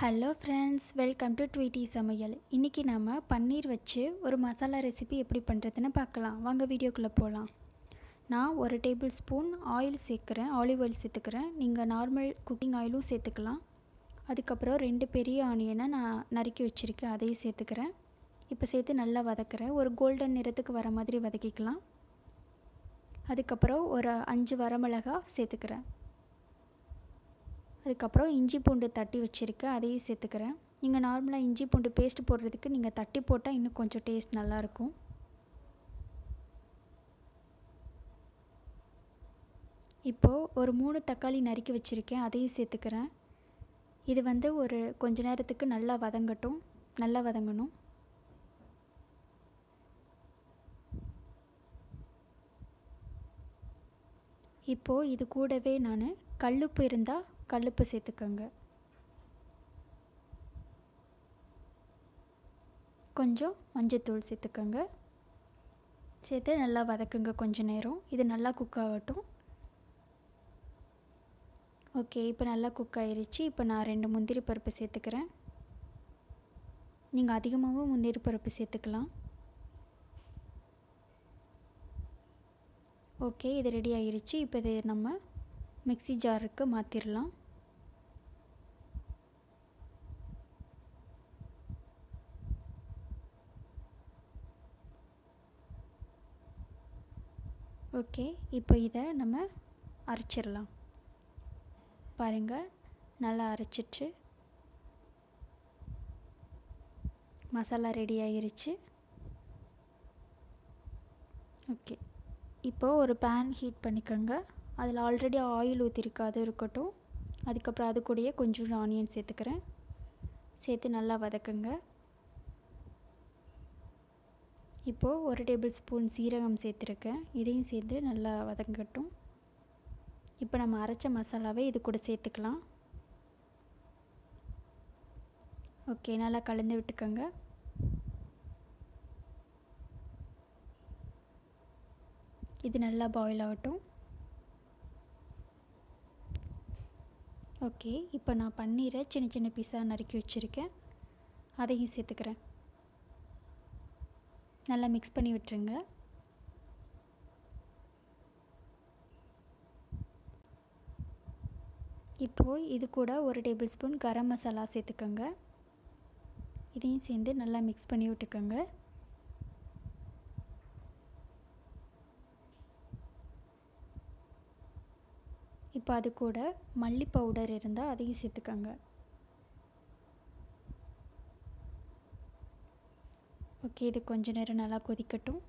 Hello friends, welcome to Tweety சமையல். இன்றைக்கி நம்ம பன்னீர் வச்சு ஒரு மசாலா ரெசிபி எப்படி பண்ணுறதுன்னு பார்க்கலாம். வாங்க வீடியோக்குள்ளே போகலாம். நான் 1 டேபிள் ஸ்பூன் ஆயில் சேர்க்குறேன், ஆலிவ் ஆயில் சேர்த்துக்கிறேன். நீங்கள் நார்மல் குக்கிங் ஆயிலும் சேர்த்துக்கலாம். அதுக்கப்புறம் 2 பெரிய ஆனியனை நான் நறுக்கி வச்சுருக்கேன், அதையும் சேர்த்துக்கிறேன். இப்போ சேர்த்து நல்லா வதக்குறேன். ஒரு கோல்டன் நிறத்துக்கு வர மாதிரி வதக்கிக்கலாம். அதுக்கப்புறம் ஒரு 5 வரமிளகா சேர்த்துக்கிறேன். அதுக்கப்புறம் இஞ்சி பூண்டு தட்டி வச்சுருக்கேன், அதையும் சேர்த்துக்கிறேன். நீங்கள் நார்மலாக இஞ்சி பூண்டு பேஸ்ட் போடுறதுக்கு நீங்கள் தட்டி போட்டால் இன்னும் கொஞ்சம் டேஸ்ட் நல்லாயிருக்கும். இப்போது ஒரு 3 தக்காளி நறுக்கி வச்சுருக்கேன், அதையும் சேர்த்துக்கிறேன். இது ஒரு கொஞ்ச நேரத்துக்கு நல்லா வதங்கணும். இப்போது இது கூடவே நான் கல்லுப்பு இருந்தால் கல்லுப்பு சேர்த்துக்கோங்க. கொஞ்சம் மஞ்சத்தூள் சேர்த்துக்கோங்க. சேர்த்து நல்லா வதக்குங்க கொஞ்சம் நேரம். இது நல்லா குக் ஆகட்டும். ஓகே, இப்போ நல்லா குக் ஆகிருச்சு. இப்போ நான் 2 முந்திரி பருப்பு சேர்த்துக்கிறேன். நீங்கள் அதிகமாகவும் முந்திரி பருப்பு சேர்த்துக்கலாம். ஓகே, இது ரெடி ஆகிருச்சு. இப்போ இது நம்ம மிக்ஸி ஜாருக்கு மாற்றிடலாம். ஓகே, இப்போ இதை நம்ம அரைச்சிடலாம். பாருங்கள், நல்லா அரைச்சிட்டு மசாலா ரெடி ஆகிருச்சு. ஓகே, இப்போது ஒரு பேன் ஹீட் பண்ணிக்கோங்க. அதில் ஆல்ரெடி ஆயில் ஊற்றிருக்கு, அது இருக்கட்டும். அதுக்கப்புறம் அது கூடயே கொஞ்சம் ஆனியன் சேர்த்துக்கிறேன். சேர்த்து நல்லா வதக்குங்க. இப்போது 1 டேபிள் ஸ்பூன் சீரகம் சேர்த்துருக்கேன், இதையும் சேர்த்து நல்லா வதங்கட்டும். இப்போ நம்ம அரைச்ச மசாலாவை இது கூட சேர்த்துக்கலாம். ஓகே, நல்லா கலந்து விட்டுக்கோங்க. இது நல்லா பாயில் ஆகட்டும். ஓகே, இப்போ நான் பன்னீரை சின்ன சின்ன பீஸாக நறுக்கி வச்சுருக்கேன், அதையும் சேர்த்துக்கிறேன். நல்லா மிக்ஸ் பண்ணி விட்டுருங்க. இப்போது இது கூட 1 டேபிள் ஸ்பூன் கரம் மசாலா சேர்த்துக்கோங்க. இதையும் சேர்ந்து நல்லா மிக்ஸ் பண்ணி விட்டுக்கோங்க. இப்போ அது கூட மல்லி பவுடர் இருந்தால் அதையும் சேர்த்துக்கோங்க. ஓகே, இது கொஞ்ச நேரம் நல்லா கொதிக்கட்டும்.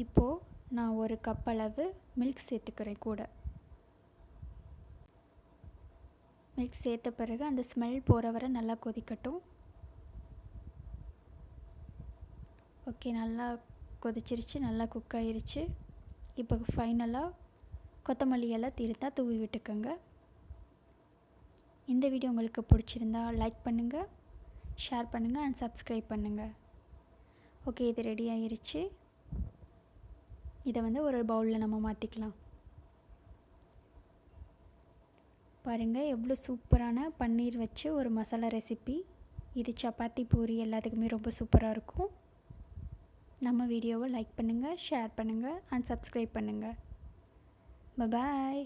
இப்போது நான் 1 கப் அளவு மில்க் சேர்த்துக்கிறேன். கூட மில்க் சேர்த்த பிறகு அந்த ஸ்மெல் போகிற வரை நல்லா கொதிக்கட்டும். ஓகே, நல்லா கொதிச்சிருச்சு, நல்லா குக் ஆகிருச்சு. இப்போ ஃபைனலாக கொத்தமல்லி எல்லாம் இருந்தால் தூவி விட்டுக்கோங்க. இந்த வீடியோ உங்களுக்கு பிடிச்சிருந்தா லைக் பண்ணுங்கள், ஷேர் பண்ணுங்கள் அண்ட் சப்ஸ்கிரைப் பண்ணுங்கள். ஓகே, இது ரெடி ஆகிருச்சு. இதை ஒரு பவுலில் நம்ம மாற்றிக்கலாம். பாருங்கள், எவ்வளோ சூப்பரான பன்னீர் வச்சு ஒரு மசாலா ரெசிபி. இது சப்பாத்தி, பூரி எல்லாத்துக்குமே ரொம்ப சூப்பராக இருக்கும். நம்ம வீடியோவை லைக் பண்ணுங்கள், ஷேர் பண்ணுங்கள் அண்ட் சப்ஸ்கிரைப் பண்ணுங்கள். பாய்.